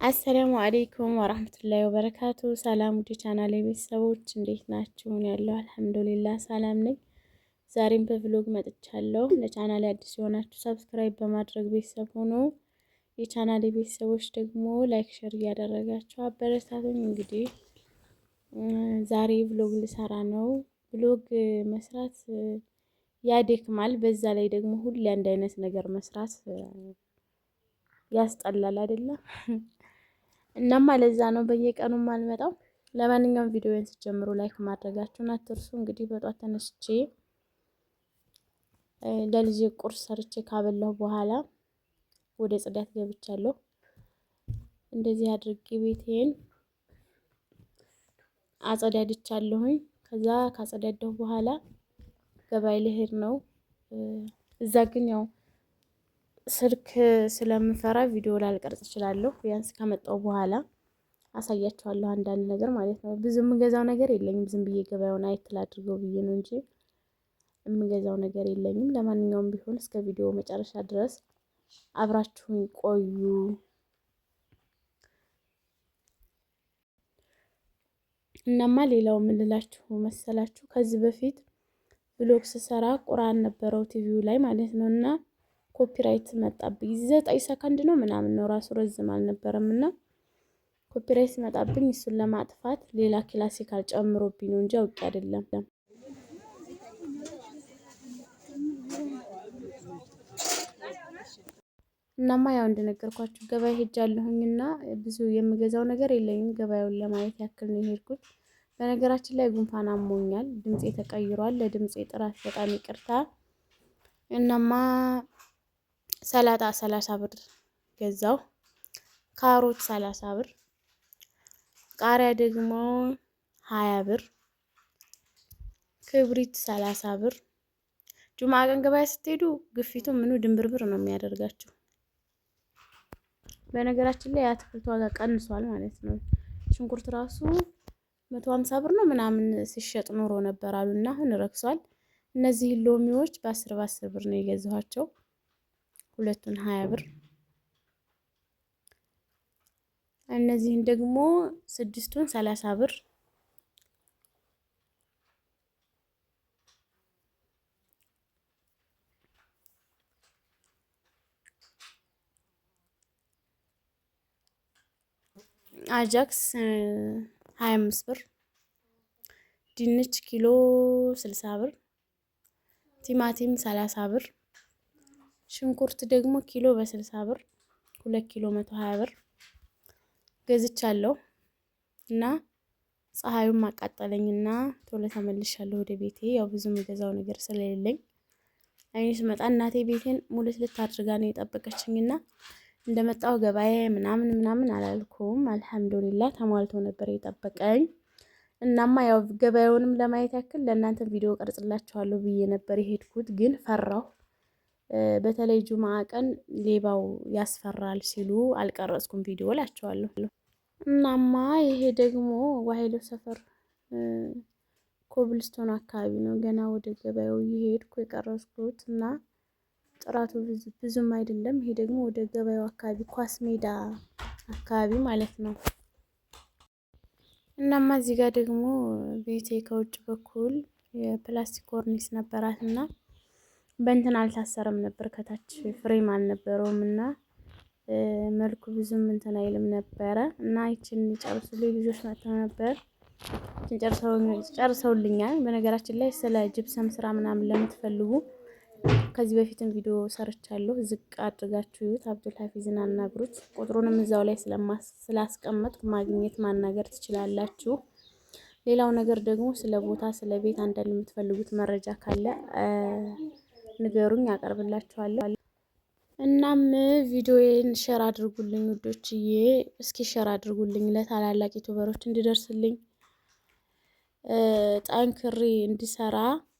አሰላሙ አለይኩም ወራህመቱላሂ ወበረካቱ። ሰላም ውድ ቻናሌ ቤተሰቦች እንዴት ናችሁ? ያለው አልሐምዱሊላህ ሰላም ነኝ። ዛሬም በቭሎግ መጥቻለሁ። ለቻናሌ አዲስ የሆናችሁ ሰብስክራይብ በማድረግ ቤተሰብ ሆኖ የቻናሌ ቤተሰቦች ደግሞ ላይክ ሼር እያደረጋችሁ አበረታቱኝ። እንግዲህ ዛሬ ቭሎግ ልሰራ ነው። ቭሎግ መስራት ያደክማል። በዛ ላይ ደግሞ ሁሌ አንድ አይነት ነገር መስራት ያስጠላል አይደለም? እናማ ለዛ ነው በየቀኑ ማልመጣው። ለማንኛውም ቪዲዮውን ስትጀምሩ ላይክ ማድረጋችሁን አትርሱ። እንግዲህ በጧት ተነስቼ ለልጄ ቁርስ ሰርቼ ካበላሁ በኋላ ወደ ጽዳት ገብቻለሁ። እንደዚህ አድርጌ ቤቴን አጸዳድቻለሁኝ። ከዛ ካጸዳዳሁ በኋላ ገበያ ልሄድ ነው። እዛ ግን ያው ስልክ ስለምፈራ ቪዲዮ ላልቀርጽ እችላለሁ። ቢያንስ ከመጣሁ በኋላ አሳያችኋለሁ አንዳንድ ነገር ማለት ነው። ብዙ የምገዛው ነገር የለኝም። ዝም ብዬ ገበያውን አየት ላድርገው ብዬ ነው እንጂ የምገዛው ነገር የለኝም። ለማንኛውም ቢሆን እስከ ቪዲዮ መጨረሻ ድረስ አብራችሁን ቆዩ። እናማ ሌላው ምን ልላችሁ መሰላችሁ? ከዚህ በፊት ብሎግ ስሰራ ቁርአን ነበረው ቲቪው ላይ ማለት ነው እና ኮፒራይት መጣብኝ። 9 ሰከንድ ነው ምናምን ነው ራሱ ረዝም አልነበረም እና ኮፒራይት መጣብኝ። እሱን ለማጥፋት ሌላ ክላሲካል ጨምሮብኝ ነው እንጂ አውቄ አይደለም። እናማ ያው እንደነገርኳችሁ ገበያ ሄጃለሁኝና ብዙ የምገዛው ነገር የለኝም። ገበያውን ለማየት ያክል ነው የሄድኩት። በነገራችን ላይ ጉንፋን አሞኛል። ድምጼ ተቀይሯል። ለድምጼ ጥራት በጣም ይቅርታ። እናማ ሰላጣ 30 ብር ገዛው። ካሮት 30 ብር፣ ቃሪያ ደግሞ 20 ብር፣ ክብሪት 30 ብር። ጁምዓ ቀን ገበያ ስትሄዱ ግፊቱ ምኑ ድንብርብር ነው የሚያደርጋችሁ። በነገራችን ላይ የአትክልት ዋጋ ቀንሷል ማለት ነው። ሽንኩርት ራሱ 150 ብር ነው ምናምን ሲሸጥ ኖሮ ነበር አሉና አሁን ረክሷል። እነዚህ ሎሚዎች በ10 ብር ነው የገዛኋቸው። ሁለቱን 20 ብር። እነዚህን ደግሞ 6ቱን 30 ብር። አጃክስ 25 ብር። ድንች ኪሎ 60 ብር። ቲማቲም 30 ብር። ሽንኩርት ደግሞ ኪሎ በ60 ብር 2 ኪሎ 120 ብር ገዝቻለሁ። እና ፀሐዩን ማቃጠለኝና ቶሎ ተመልሻለሁ ወደ ቤቴ። ያው ብዙ የምገዛው ነገር ስለሌለኝ አይኔ ስመጣ እናቴ ቤቴን ሙሉት ልታድርጋ ነው የጠበቀችኝና እንደመጣው ገበያ ምናምን አላልኩም። አልሐምዱሊላህ ተሟልቶ ነበር የጠበቀኝ። እናማ ያው ገበያውንም ለማየት ያክል ለእናንተ ቪዲዮ ቀርጽላችኋለሁ ብዬ ነበር የሄድኩት፣ ግን ፈራሁ። በተለይ ጁምዓ ቀን ሌባው ያስፈራል ሲሉ አልቀረጽኩም ቪዲዮ እላችኋለሁ። እናማ ይሄ ደግሞ ዋሄሎ ሰፈር ኮብልስቶን አካባቢ ነው። ገና ወደ ገበያው እየሄድኩ የቀረጽኩት እና ጥራቱ ብዙም አይደለም። ይሄ ደግሞ ወደ ገበያው አካባቢ ኳስ ሜዳ አካባቢ ማለት ነው። እናማ እዚህ ጋር ደግሞ ቤቴ ከውጭ በኩል የፕላስቲክ ኮርኒስ ነበራት እና በእንትን አልታሰረም ነበር፣ ከታች ፍሬም አልነበረውም እና መልኩ ብዙም እንትን አይልም ነበረ እና ይችን ጨርሱልኝ ልጆች መጥተው ነበር። ጨርሰውልኛል። በነገራችን ላይ ስለ ጅብሰም ስራ ምናምን ለምትፈልጉ ከዚህ በፊትም ቪዲዮ ሰርቻለሁ። ዝቅ አድርጋችሁ ይዩት። አብዱል ሀፊዝን አናግሩት። ቁጥሩንም እዛው ላይ ስላስቀመጥኩ ማግኘት ማናገር ትችላላችሁ። ሌላው ነገር ደግሞ ስለ ቦታ፣ ስለ ቤት አንዳንድ የምትፈልጉት መረጃ ካለ ንገሩኝ፣ አቀርብላችኋለሁ። እናም ቪዲዮዬን ሼር አድርጉልኝ ውዶችዬ። እስኪ ሼር አድርጉልኝ ለታላላቅ ዩቲዩበሮች እንዲደርስልኝ ጠንክሬ እንዲሰራ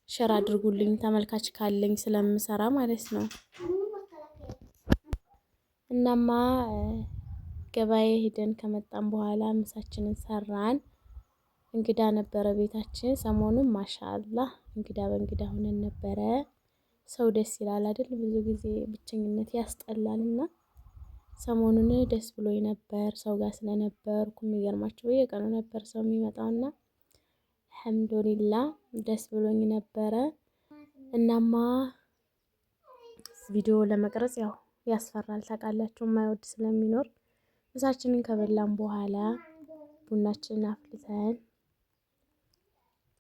ሼር አድርጉልኝ። ተመልካች ካለኝ ስለምሰራ ማለት ነው። እናማ ገበያ ሄደን ከመጣን በኋላ ምሳችንን ሰራን። እንግዳ ነበረ ቤታችን ሰሞኑን ማሻአላህ እንግዳ በእንግዳ ሆነን ነበረ። ሰው ደስ ይላል አይደል? ብዙ ጊዜ ብቸኝነት ያስጠላልና ሰሞኑን ደስ ብሎኝ ነበር ሰው ጋር ስለነበርኩ። የሚገርማቸው በየቀኑ ነበር ሰው የሚመጣውና አልሐምዱሊላ ደስ ብሎኝ ነበረ። እናማ ቪዲዮ ለመቅረጽ ያው ያስፈራል ታውቃላችሁ፣ የማይወድ ስለሚኖር ምሳችንን ከበላን በኋላ ቡናችንን አፍልተን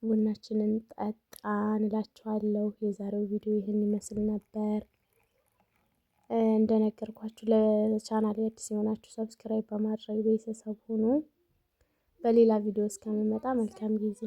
ቡናችንን ጠጣን እላችኋለሁ። የዛሬው ቪዲዮ ይህን ይመስል ነበር። እንደነገርኳችሁ ለቻናሌ አዲስ የሆናችሁ ሰብስክራይብ በማድረግ ቤተሰብ ሁኑ። በሌላ ቪዲዮ እስከምመጣ መልካም ጊዜ